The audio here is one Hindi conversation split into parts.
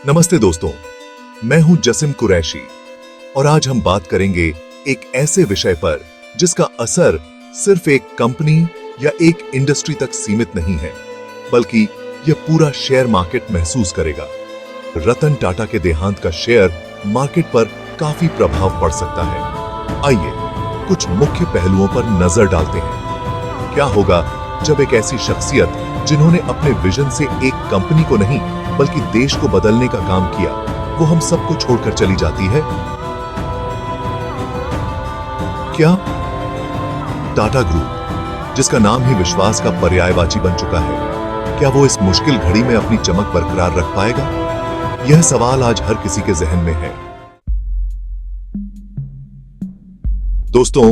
नमस्ते दोस्तों, मैं हूं जसिम कुरैशी और आज हम बात करेंगे एक ऐसे विषय पर जिसका असर सिर्फ एक कंपनी या एक इंडस्ट्री तक सीमित नहीं है, बल्कि यह पूरा शेयर मार्केट महसूस करेगा। रतन टाटा के देहांत का शेयर मार्केट पर काफी प्रभाव पड़ सकता है। आइए कुछ मुख्य पहलुओं पर नजर डालते हैं। क्या होगा जब एक ऐसी शख्सियत जिन्होंने अपने विजन से एक कंपनी को नहीं बल्कि देश को बदलने का काम किया, वो हम सबको छोड़कर चली जाती है? क्या टाटा ग्रुप, जिसका नाम ही विश्वास का पर्यायवाची बन चुका है, क्या वो इस मुश्किल घड़ी में अपनी चमक बरकरार रख पाएगा? यह सवाल आज हर किसी के जहन में है। दोस्तों,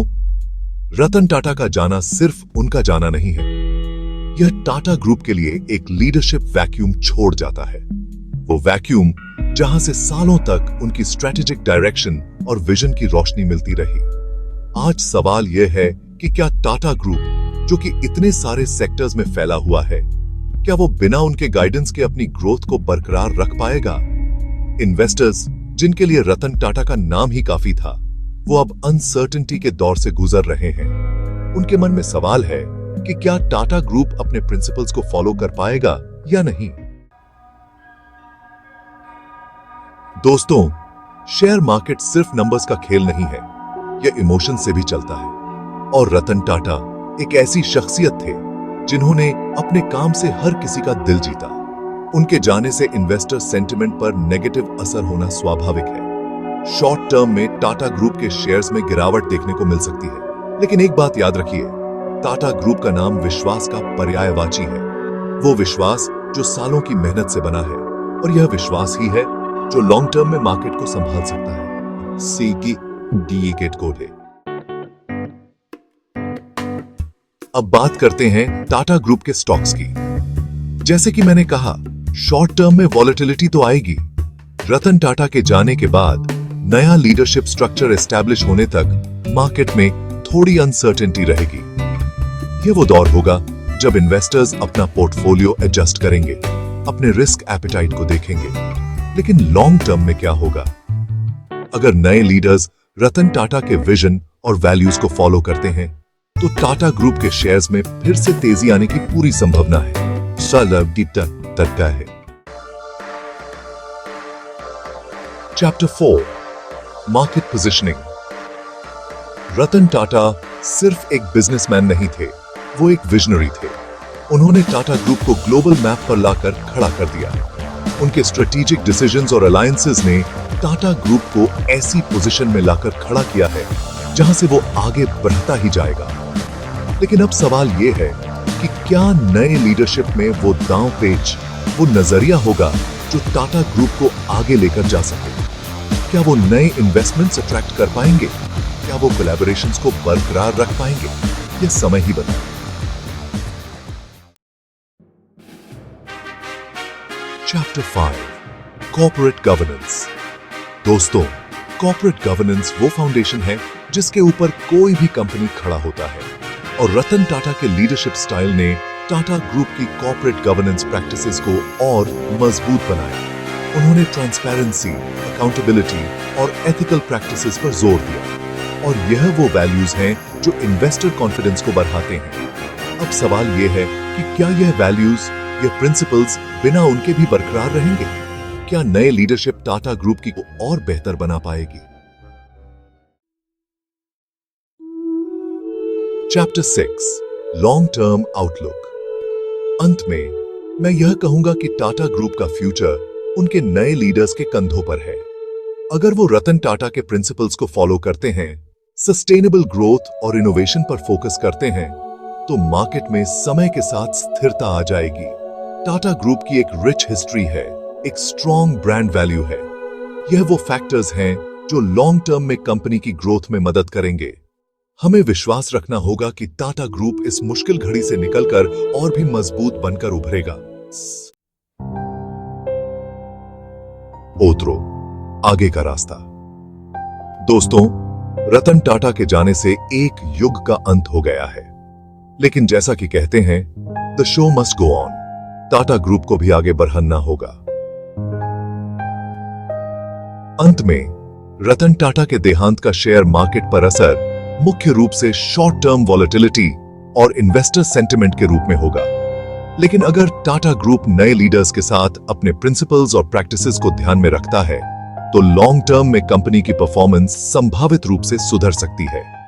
रतन टाटा का जाना सिर्फ उनका जाना नहीं है, यह टाटा ग्रुप के लिए एक लीडरशिप वैक्यूम छोड़ जाता है। वो वैक्यूम जहां से सालों तक उनकी स्ट्रेटेजिक डायरेक्शन और विजन की रोशनी मिलती रही। आज सवाल यह है कि क्या टाटा ग्रुप, जो कि इतने सारे सेक्टर्स में फैला हुआ है, क्या वो बिना उनके गाइडेंस के अपनी ग्रोथ को बरकरार रख पाएगा? इन्वेस्टर्स, जिनके लिए रतन टाटा का नाम ही काफी था, वो अब अनसर्टेनिटी के दौर से गुजर रहे हैं। उनके मन में सवाल है कि क्या टाटा ग्रुप अपने प्रिंसिपल्स को फॉलो कर पाएगा या नहीं। दोस्तों, शेयर मार्केट सिर्फ नंबर्स का खेल नहीं है, यह इमोशन से भी चलता है। और रतन टाटा एक ऐसी शख्सियत थे जिन्होंने अपने काम से हर किसी का दिल जीता। उनके जाने से इन्वेस्टर सेंटिमेंट पर नेगेटिव असर होना स्वाभाविक है। शॉर्ट टर्म में टाटा ग्रुप के शेयर्स में गिरावट देखने को मिल सकती है, लेकिन एक बात याद रखिए, टाटा ग्रुप का नाम विश्वास का पर्यायवाची है। वो विश्वास जो सालों की मेहनत से बना है, और यह विश्वास ही है जो लॉन्ग टर्म में मार्केट को संभाल सकता है। सी की डी गेट कोड है। अब बात करते हैं टाटा ग्रुप के स्टॉक्स की। जैसे कि मैंने कहा, शॉर्ट टर्म में वॉलेटिलिटी तो आएगी। रतन टाटा के जाने के बाद नया लीडरशिप स्ट्रक्चर एस्टैब्लिश होने तक मार्केट में थोड़ी अनसर्टेनिटी रहेगी। यह वो दौर होगा जब इन्वेस्टर्स अपना पोर्टफोलियो एडजस्ट करेंगे, अपने रिस्क एपेटाइट को देखेंगे। लेकिन लॉन्ग टर्म में क्या होगा? अगर नए लीडर्स रतन टाटा के विजन और वैल्यूज को फॉलो करते हैं, तो टाटा ग्रुप के शेयर्स में फिर से तेजी आने की पूरी संभावना है। तर्का है। Chapter 4, market positioning. Ratan Tata सिर्फ एक बिजनेसमैन नहीं थे, वो एक विजनरी थे। उन्होंने टाटा ग्रुप को ग्लोबल मैप पर लाकर खड़ा कर दिया। उनके स्ट्रेटेजिक डिसीजंस और अलायंसेस ने टाटा ग्रुप को ऐसी पोजीशन में लाकर खड़ा किया है जहां से वो आगे बढ़ता ही जाएगा। लेकिन अब सवाल ये है कि क्या नए लीडरशिप में वो दांव पेच, वो नजरिया होगा जो टाटा ग्रुप को आगे लेकर जा सके? क्या वो नए इन्वेस्टमेंट्स अट्रैक्ट कर पाएंगे? क्या वो कोलैबोरेशंस को बरकरार रख पाएंगे? यह समय ही बताएगा। Chapter 5, corporate governance. दोस्तों, कॉर्पोरेट गवर्नेंस वो फाउंडेशन है जिसके ऊपर कोई भी कंपनी खड़ा होता है, और रतन टाटा के लीडरशिप स्टाइल ने टाटा ग्रुप की कॉर्पोरेट गवर्नेंस प्रैक्टिसेस को और मजबूत बनाया। उन्होंने ट्रांसपेरेंसी, अकाउंटेबिलिटी और एथिकल प्रैक्टिसेस पर जोर दिया, और यह वो वैल्यूज हैं जो इन्वेस्टर कॉन्फिडेंस को बढ़ाते हैं। अब सवाल यह है कि क्या यह वैल्यूज, ये प्रिंसिपल्स बिना उनके भी बरकरार रहेंगे? क्या नए लीडरशिप टाटा ग्रुप की को और बेहतर बना पाएगी? Chapter 6, long term outlook. अंत में मैं यह कहूंगा कि टाटा ग्रुप का फ्यूचर उनके नए लीडर्स के कंधों पर है। अगर वो रतन टाटा के प्रिंसिपल्स को फॉलो करते हैं, सस्टेनेबल ग्रोथ और इनोवेशन पर फोकस करते हैं, तो मार्केट में समय के साथ स्थिरता आ जाएगी। टाटा ग्रुप की एक रिच हिस्ट्री है, एक स्ट्रॉन्ग ब्रांड वैल्यू है। यह वो फैक्टर्स हैं जो लॉन्ग टर्म में कंपनी की ग्रोथ में मदद करेंगे। हमें विश्वास रखना होगा कि टाटा ग्रुप इस मुश्किल घड़ी से निकलकर और भी मजबूत बनकर उभरेगा। ओतरो, आगे का रास्ता। दोस्तों, रतन टाटा के जाने से एक युग का अंत हो गया है, लेकिन जैसा कि कहते हैं, the show must go on. Tata group को भी आगे बढ़ना होगा। अंत में रतन टाटा के देहांत का शेयर मार्केट पर असर मुख्य रूप से शॉर्ट टर्म वॉलेटिलिटी और इन्वेस्टर सेंटिमेंट के रूप में होगा। लेकिन अगर टाटा ग्रुप नए लीडर्स के साथ अपने प्रिंसिपल्स और प्रैक्टिसेस को ध्यान में रखता है तो लॉन्ग टर्म में कंपनी की परफॉर्मेंस संभावित रूप से सुधर सकती है।